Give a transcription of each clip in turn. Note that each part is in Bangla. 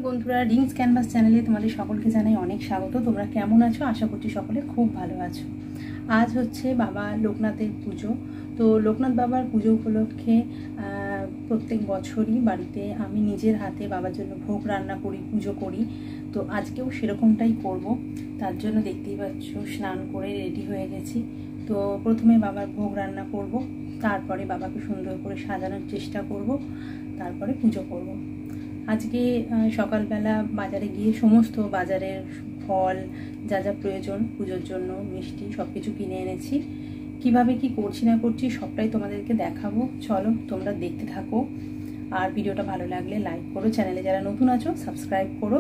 বন্ধুরা, রিংস ক্যানভাস চ্যানেলে তোমাদের সকলকে জানাই অনেক স্বাগত। তোমরা কেমন আছো? আশা করছি সকলে খুব ভালো আছো। আজ হচ্ছে বাবা লোকনাথের পুজো। তো লোকনাথ বাবার পুজো উপলক্ষে প্রত্যেক বছরই বাড়িতে আমি নিজের হাতে বাবার জন্য ভোগ রান্না করি, পুজো করি। তো আজকেও সেরকমটাই করব। তার জন্য দেখতেই পাচ্ছ স্নান করে রেডি হয়ে গেছি। তো প্রথমে বাবার ভোগ রান্না করব, তারপরে বাবাকে সুন্দর করে সাজানোর চেষ্টা করব, তারপরে পুজো করব। আজকে সকালবেলা বাজারে গিয়ে সমস্ত বাজারের ফল যা যা প্রয়োজন পুজোর জন্য, মিষ্টি সব কিছু কিনে এনেছি। কিভাবে কি করছি না করছি সবটাই তোমাদেরকে দেখাবো। চলো তোমরা দেখতে থাকো, আর ভিডিওটা ভালো লাগলে লাইক করো, চ্যানেলে যারা নতুন আছো সাবস্ক্রাইব করো।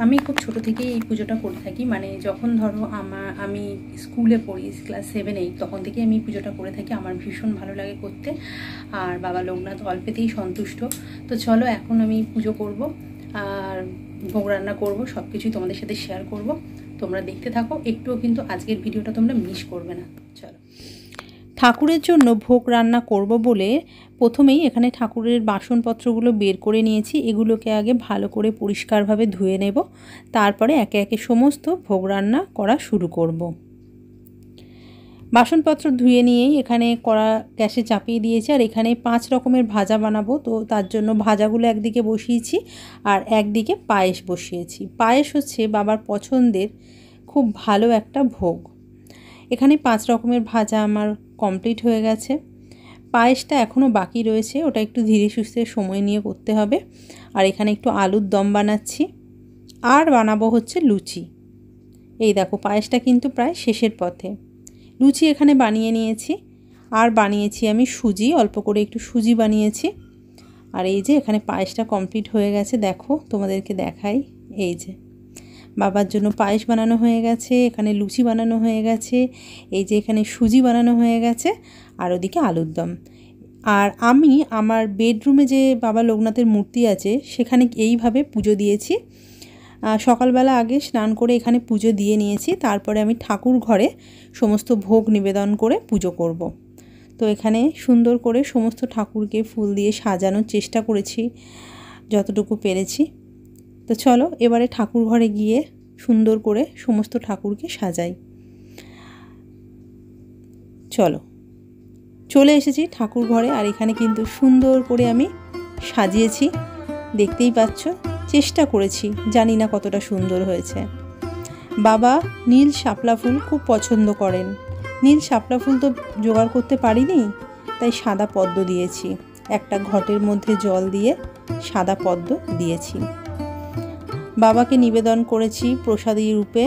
আমি খুব ছোট থেকেই এই পুজোটা করে থাকি, মানে যখন ধরো আমি স্কুলে পড়ি, ক্লাস 7-8, তখন থেকেই আমি পুজোটা করে থাকি। আমার ভীষণ ভালো লাগে করতে, আর বাবা লোকনাথ অল্পেতেই সন্তুষ্ট। তো চলো এখন আমি পুজো করব আর ভোগ রান্না করব, সব কিছুই তোমাদের সাথে শেয়ার করব। তোমরা দেখতে থাকো, একটুও কিন্তু আজকের ভিডিওটা তোমরা মিস করবে না। চলো, ঠাকুরের জন্য ভোগ রান্না করব বলে প্রথমেই এখানে ঠাকুরের বাসনপত্রগুলো বের করে নিয়েছি। এগুলোকে আগে ভালো করে পরিষ্কারভাবে ধুয়ে নেব, তারপরে একে একে সমস্ত ভোগ রান্না করা শুরু করব। বাসনপত্র ধুয়ে নিয়েই এখানে কড়া গ্যাসে চাপিয়ে দিয়েছি, আর এখানে 5 রকমের ভাজা বানাবো। তো তার জন্য ভাজাগুলো একদিকে বসিয়েছি আর একদিকে পায়েস বসিয়েছি। পায়েস হচ্ছে বাবার পছন্দের খুব ভালো একটা ভোগ। এখানে 5 রকমের ভাজা আমার কমপ্লিট হয়ে গেছে। পায়েসটা এখনও বাকি রয়েছে, ওটা একটু ধীরে সুস্থে সময় নিয়ে করতে হবে। আর এখানে একটু আলুর দম বানাচ্ছি, আর বানাবো হচ্ছে লুচি। এই দেখো পায়েসটা কিন্তু প্রায় শেষের পথে। লুচি এখানে বানিয়ে নিয়েছি, আর বানিয়েছি আমি সুজি, অল্প করে একটু সুজি বানিয়েছি। আর এই যে এখানে পায়েসটা কমপ্লিট হয়ে গেছে, দেখো তোমাদেরকে দেখাই। এই যে বাবার জন্য পায়েস বানানো হয়ে গেছে, এখানে লুচি বানানো হয়ে গেছে, এই যে এখানে সুজি বানানো হয়ে গেছে, আর ওদিকে আলুর দম। আর আমি আমার বেডরুমে যে বাবা লোকনাথের মূর্তি আছে সেখানে এইভাবে পুজো দিয়েছি। সকালবেলা আগে স্নান করে এখানে পুজো দিয়ে নিয়েছি, তারপরে আমি ঠাকুর ঘরে সমস্ত ভোগ নিবেদন করে পুজো করব। তো এখানে সুন্দর করে সমস্ত ঠাকুরকে ফুল দিয়ে সাজানোর চেষ্টা করেছি যতটুকু পেরেছি। তো চলো এবারে ঠাকুর ঘরে গিয়ে সুন্দর করে সমস্ত ঠাকুরকে সাজাই। চলো, চলে এসেছি ঠাকুর ঘরে, আর এখানে কিন্তু সুন্দর করে আমি সাজিয়েছি, দেখতেই পাচ্ছ। চেষ্টা করেছি, জানি না কতটা সুন্দর হয়েছে। বাবা নীল শাপলা ফুল খুব পছন্দ করেন। নীল শাপলা ফুল তো জোগাড় করতে পারিনি, তাই সাদা পদ্ম দিয়েছি। একটা ঘটের মধ্যে জল দিয়ে সাদা পদ্ম দিয়েছি। বাবাকে নিবেদন করেছি প্রসাদী রূপে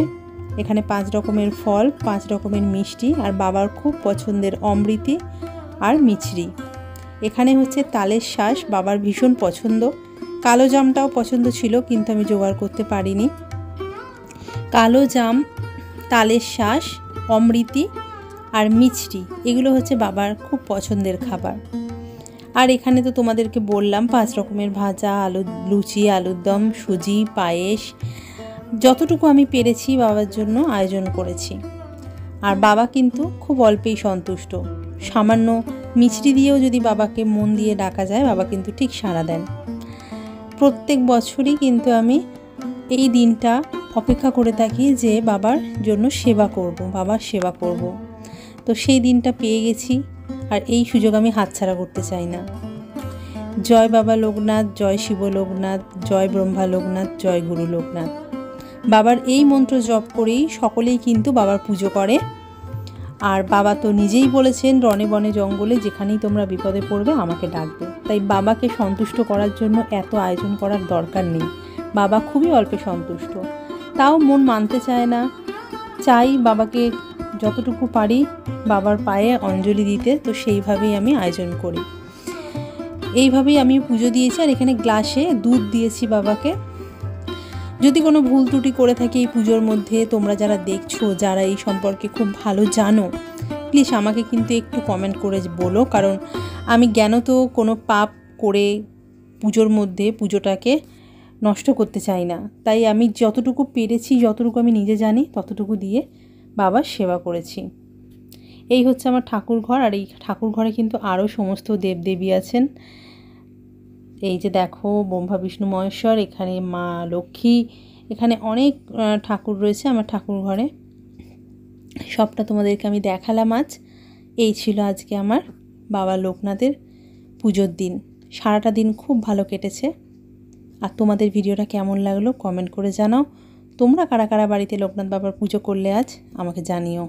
এখানে 5 রকমের ফল, 5 রকমের মিষ্টি, আর বাবার খুব পছন্দের অমৃতি আর মিছরি। এখানে হচ্ছে তালের শাঁস, বাবার ভীষণ পছন্দ। কালো জামটাও পছন্দ ছিল, কিন্তু আমি জোগাড় করতে পারিনি। কালো জাম, তালের শাঁস, অমৃতি আর মিছরি, এগুলো হচ্ছে বাবার খুব পছন্দের খাবার। আর এখানে তো তোমাদেরকে বললাম 5 রকমের ভাজা, লুচি, আলুর দম, সুজি, পায়েস, যতটুকু আমি পেরেছি বাবার জন্য আয়োজন করেছি। আর বাবা কিন্তু খুব অল্পেই সন্তুষ্ট। সামান্য মিছরি দিয়েও যদি বাবাকে মন দিয়ে ডাকা যায়, বাবা কিন্তু ঠিক সাড়া দেন। প্রত্যেক বছরই কিন্তু আমি এই দিনটা অপেক্ষা করে থাকি যে বাবার জন্য সেবা করব, বাবার সেবা করব। তো সেই দিনটা পেয়ে গেছি, আর এই সুযোগ আমি হাতছাড়া করতে চাই না। জয় বাবা লোকনাথ, জয় শিব লোকনাথ, জয় ব্রহ্মা লোকনাথ, জয় গুরু লোকনাথ। বাবার এই মন্ত্র জপ করেই সকলেই কিন্তু বাবার পুজো করে। আর বাবা তো নিজেই বলেছেন, রণে বনে জঙ্গলে যেখানেই তোমরা বিপদে পড়বে আমাকে ডাকবে। তাই বাবাকে সন্তুষ্ট করার জন্য এত আয়োজন করার দরকার নেই। বাবা খুবই অল্পে সন্তুষ্ট, তাও মন মানতে চায় না। চাই বাবাকে যতটুকু পারি বাবার পায়ে অঞ্জলি দিতে, তো সেইভাবেই আমি আয়োজন করি। এইভাবেই আমি পুজো দিয়েছি। আর এখানে গ্লাসে দুধ দিয়েছি বাবাকে। যদি কোনো ভুল ত্রুটি করে থাকি এই পুজোর মধ্যে, তোমরা যারা দেখছো, যারা এই সম্পর্কে খুব ভালো জানো, প্লিজ আমাকে কিন্তু একটু কমেন্ট করে বলো, কারণ আমি জ্ঞানত কোনো পাপ করে পুজোর মধ্যে পুজোটাকে নষ্ট করতে চাই না। তাই আমি যতটুকু পেরেছি, যতটুকু আমি নিজে জানি ততটুকু দিয়ে বাবার সেবা করেছি। এই হচ্ছে আমার ঠাকুর ঘর, আর এই ঠাকুর ঘরে কিন্তু আরও সমস্ত দেবদেবী আছেন। এই যে দেখো ব্রহ্মা বিষ্ণু মহেশ্বর, এখানে মা লক্ষ্মী, এখানে অনেক ঠাকুর রয়েছে আমার ঠাকুর ঘরে। সবটা তোমাদেরকে আমি দেখালাম আজ। এই ছিল আজকে আমার বাবা লোকনাথের পুজোর দিন। সারাটা দিন খুব ভালো কেটেছে। আর তোমাদের ভিডিওটা কেমন লাগলো কমেন্ট করে জানাও। তোমরা কারা কারা বাড়িতে লোকনাথ বাবার পুজো করলে আজ আমাকে জানিও।